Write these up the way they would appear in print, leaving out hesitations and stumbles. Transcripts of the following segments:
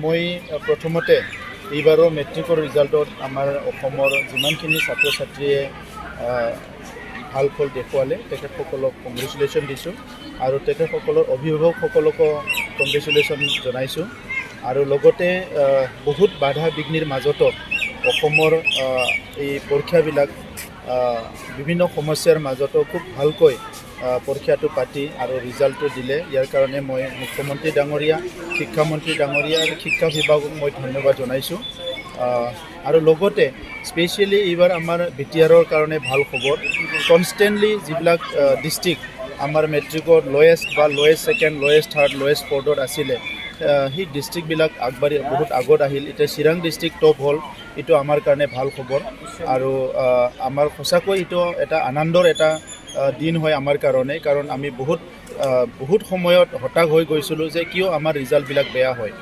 মই প্ৰথমতে এইবাৰৰ মেট্ৰিকৰ ৰিজাল্টত আমাৰ অসমৰ যিমানখিনি ছাত্ৰ ছাত্ৰীয়ে ভাল ফল দেখুৱালে তেখেতসকলক কংগ্ৰেচুলেশ্যন দিছোঁ আৰু তেখেতসকলৰ অভিভাৱকসকলকো কংগ্ৰেচুলেশ্যন জনাইছোঁ আৰু লগতে বহুত বাধা বিঘ্নিৰ মাজতো অসমৰ এই পৰীক্ষাবিলাক বিভিন্ন সমস্যাৰ মাজতো খুব ভালকৈ পৰীক্ষাটো পাতি আৰু ৰিজাল্টটো দিলে। ইয়াৰ কাৰণে মই মুখ্যমন্ত্ৰী ডাঙৰীয়া, শিক্ষামন্ত্ৰী ডাঙৰীয়া আৰু শিক্ষা বিভাগক মই ধন্যবাদ জনাইছোঁ। আৰু লগতে স্পেচিয়েলি এইবাৰ আমাৰ বিটিআৰৰ কাৰণে ভাল খবৰ, কনষ্টেণ্টলি যিবিলাক ডিষ্ট্ৰিক্ট আমাৰ মেট্ৰিকত লয়েষ্ট বা lowest second, lowest third, lowest ফ'ৰ্থত আছিলে সেই ডিষ্ট্ৰিক্টবিলাক আগবাঢ়ি বহুত আগত আহিল। এতিয়া চিৰাং ডিষ্ট্ৰিক্ট টপ হ'ল, এইটো আমাৰ কাৰণে ভাল খবৰ আৰু আমাৰ সঁচাকৈ এইটো এটা আনন্দৰ এটা দিন হয় আমাৰ কাৰণে, কাৰণ আমি বহুত সময়ত হতাশ হৈ গৈছিলোঁ যে কিয় আমাৰ ৰিজাল্টবিলাক বেয়া হয়।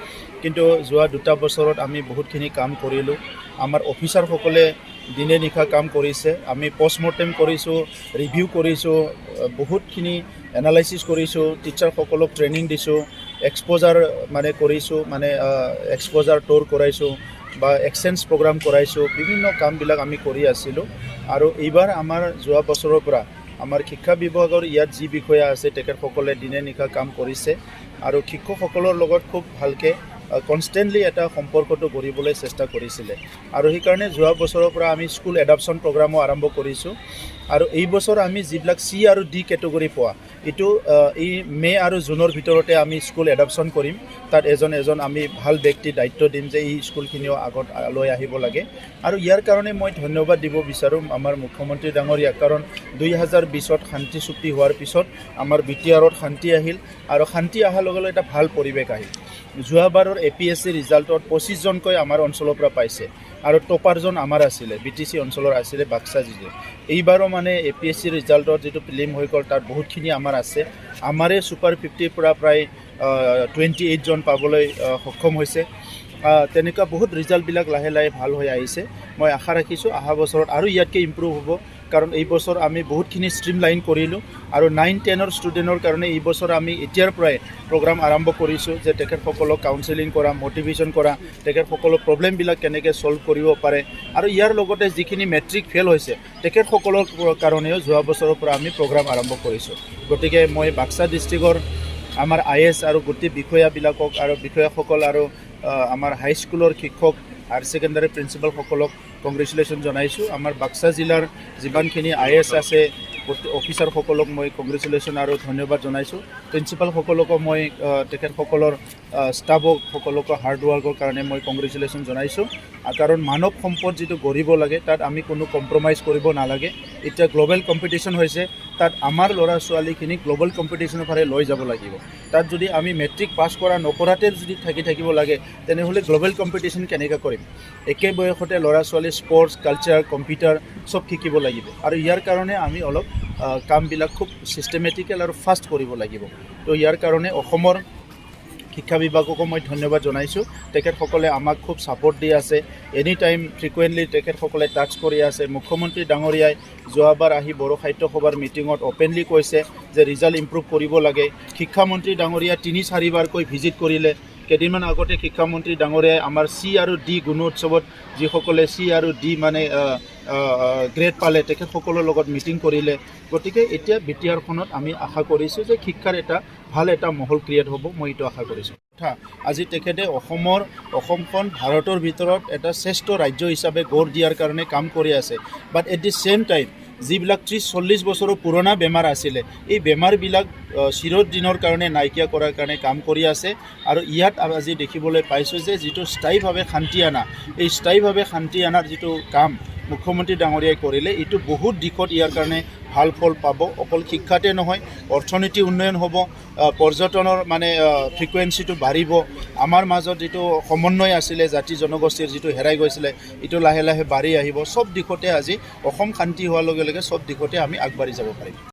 কিন্তু যোৱা 2 বছৰত আমি বহুতখিনি কাম কৰিলোঁ। আমাৰ অফিচাৰসকলে দিনে নিশা কাম কৰিছে, আমি পষ্টমৰ্টেম কৰিছোঁ, ৰিভিউ কৰিছোঁ, বহুতখিনি এনালাইচিছ কৰিছোঁ, টিচাৰসকলক ট্ৰেইনিং দিছোঁ, এক্সপ'জাৰ কৰিছোঁ, এক্সপ'জাৰ ট'ৰ কৰাইছোঁ বা এক্সচেঞ্জ প্ৰগ্ৰাম কৰাইছোঁ, বিভিন্ন কামবিলাক আমি কৰি আছিলোঁ। আৰু এইবাৰ আমাৰ যোৱা বছৰৰ পৰা আমাৰ শিক্ষা বিভাগৰ ইয়াত যি বিষয়া আছে তেখেতসকলে দিনে নিশা কাম কৰিছে আৰু শিক্ষকসকলৰ লগত খুব ভালকৈ কনষ্টেণ্টলি এটা সম্পৰ্কটো গঢ়িবলৈ চেষ্টা কৰিছিলে। আৰু সেইকাৰণে যোৱা বছৰৰ পৰা আমি স্কুল এডাপশ্যন প্ৰগ্ৰামো আৰম্ভ কৰিছোঁ আৰু এই বছৰ আমি যিবিলাক চি আৰু ডি কেটেগৰী পোৱা এইটো এই মে' আৰু জুনৰ ভিতৰতে আমি স্কুল এডাপশ্যন কৰিম। তাত এজন আমি ভাল ব্যক্তি দায়িত্ব দিম যে এই স্কুলখিনিও আগত লৈ আহিব লাগে। আৰু ইয়াৰ কাৰণে মই ধন্যবাদ দিব বিচাৰোঁ আমাৰ মুখ্যমন্ত্ৰী ডাঙৰীয়াক, কাৰণ 2020ত শান্তি চুক্তি হোৱাৰ পিছত আমাৰ বিটিআৰত শান্তি আহিল আৰু শান্তি অহাৰ লগে লগে এটা ভাল পৰিৱেশ আহিল। যোৱাবাৰৰ APSC ৰিজাল্টত 25জনকৈ আমাৰ অঞ্চলৰ পৰা পাইছে আৰু টপাৰজন আমাৰ আছিলে, BTC অঞ্চলৰ আছিলে বাক্সা জিলাৰ। এইবাৰো APSC ৰিজাল্টত যিটো প্ৰিলিম হৈ গ'ল তাত বহুতখিনি আমাৰ আছে। আমাৰে ছুপাৰ 50ৰ পৰা প্ৰায় 28জন পাবলৈ সক্ষম হৈছে। তেনেকুৱা বহুত ৰিজাল্টবিলাক লাহে লাহে ভাল হৈ আহিছে। মই আশা ৰাখিছোঁ অহা বছৰত আৰু ইয়াতকৈ ইম্প্ৰুভ হ'ব, কাৰণ এই বছৰ আমি বহুতখিনি ষ্ট্ৰীমলাইন কৰিলোঁ আৰু 9-10ৰ ষ্টুডেণ্টৰ কাৰণে এই বছৰ আমি এতিয়াৰ পৰাই প্ৰগ্ৰাম আৰম্ভ কৰিছোঁ যে তেখেতসকলক কাউন্সেলিং কৰা, মটিভেশ্যন কৰা, তেখেতসকলৰ প্ৰব্লেমবিলাক কেনেকৈ ছল্ভ কৰিব পাৰে। আৰু ইয়াৰ লগতে যিখিনি মেট্ৰিক ফেইল হৈছে তেখেতসকলৰ কাৰণেও যোৱা বছৰৰ পৰা আমি প্ৰগ্ৰাম আৰম্ভ কৰিছোঁ। গতিকে মই বাক্সা ডিষ্ট্ৰিক্টৰ আমাৰ IS আৰু গোটেই বিষয়াবিলাকক আৰু বিষয়াসকল আৰু আমাৰ হাইস্কুলৰ শিক্ষক, হায়াৰ ছেকেণ্ডাৰী প্ৰিন্সিপালসকলক কংগ্ৰেচুলেশ্যন জনাইছোঁ। আমাৰ বাক্সা জিলাৰ যিমানখিনি IS আছে অফিচাৰসকলক মই কংগ্ৰেচুলেশ্যন আৰু ধন্যবাদ জনাইছোঁ। প্ৰিন্সিপালসকলকো মই তেখেতসকলৰ ষ্টাফসকলকো হাৰ্ডৱৰ্কৰ কাৰণে মই কংগ্ৰেচুলেশ্যন জনাইছোঁ। কাৰণ মানৱ সম্পদ যিটো গঢ়িব লাগে তাত আমি কোনো কম্প্ৰমাইজ কৰিব নালাগে। এতিয়া গ্ল'বেল কম্পিটিশ্যন হৈছে, তাত আমাৰ ল'ৰা ছোৱালীখিনি গ্ল'বেল কম্পিটিশ্যনৰ ফালে লৈ যাব লাগিব। তাত যদি আমি মেট্ৰিক পাছ কৰা নকৰাতে যদি থাকিব লাগে তেনেহ'লে গ্ল'বেল কম্পিটিশ্যন কেনেকৈ কৰিম? একে বয়সতে ল'ৰা ছোৱালী স্পৰ্টছ, কালচাৰ, কম্পিউটাৰ চব শিকিব লাগিব আৰু ইয়াৰ কাৰণে আমি অলপ কামবিলাক খুব ছিষ্টেমেটিকেল আৰু ফাষ্ট কৰিব লাগিব। তো ইয়াৰ কাৰণে অসমৰ শিক্ষা বিভাগকো মই ধন্যবাদ জনাইছোঁ। তেখেতসকলে আমাক খুব ছাপোৰ্ট দি আছে, এনি টাইম ফ্ৰিকুৱেণ্টলি তেখেতসকলে টাচ কৰি আছে। মুখ্যমন্ত্ৰী ডাঙৰীয়াই যোৱাবাৰ আহি বড়ো সাহিত্য সভাৰ মিটিঙত অপেনলি কৈছে যে ৰিজাল্ট ইম্প্ৰুভ কৰিব লাগে। শিক্ষামন্ত্ৰী ডাঙৰীয়া 3-4 বাৰকৈ ভিজিট কৰিলে। কেইদিনমান আগতে শিক্ষামন্ত্ৰী ডাঙৰীয়াই আমাৰ C আৰু D গুণোৎসৱত যিসকলে C আৰু D গ্ৰেড পালে তেখেতসকলৰ লগত মিটিং কৰিলে। গতিকে এতিয়া বিটিআৰখনত আমি আশা কৰিছোঁ যে শিক্ষাৰ ভাল এটা মহল ক্ৰিয়েট হ'ব, মই এইটো আশা কৰিছোঁ। আজি তেখেতে অসমখন ভাৰতৰ ভিতৰত এটা শ্ৰেষ্ঠ ৰাজ্য হিচাপে গঢ় দিয়াৰ কাৰণে কাম কৰি আছে। But at the same time যিবিলাক 30-40 বছৰৰ পুৰণা বেমাৰ আছিলে এই বেমাৰবিলাক চিৰদিনৰ কাৰণে নাইকিয়া কৰাৰ কাৰণে কাম কৰি আছে। আৰু ইয়াত আজি দেখিবলৈ পাইছোঁ যে যিটো স্থায়ীভাৱে শান্তি অনা, এই স্থায়ীভাৱে শান্তি অনাৰ যিটো কাম মুখ্যমন্ত্ৰী ডাঙৰীয়াই কৰিলে এইটো বহুত দিশত ইয়াৰ কাৰণে ভাল ফল পাব। অকল শিক্ষাতে নহয়, অৰ্থনীতি উন্নয়ন হ'ব, পৰ্যটনৰ ফ্ৰিকুৱেঞ্চিটো বাঢ়িব, আমাৰ মাজত যিটো সমন্বয় আছিলে জাতি জনগোষ্ঠীৰ যিটো হেৰাই গৈছিলে এইটো লাহে লাহে বাঢ়ি আহিব। চব দিশতে আজি অসম শান্তি হোৱাৰ লগে লগে চব দিশতে আমি আগবাঢ়ি যাব পাৰিম।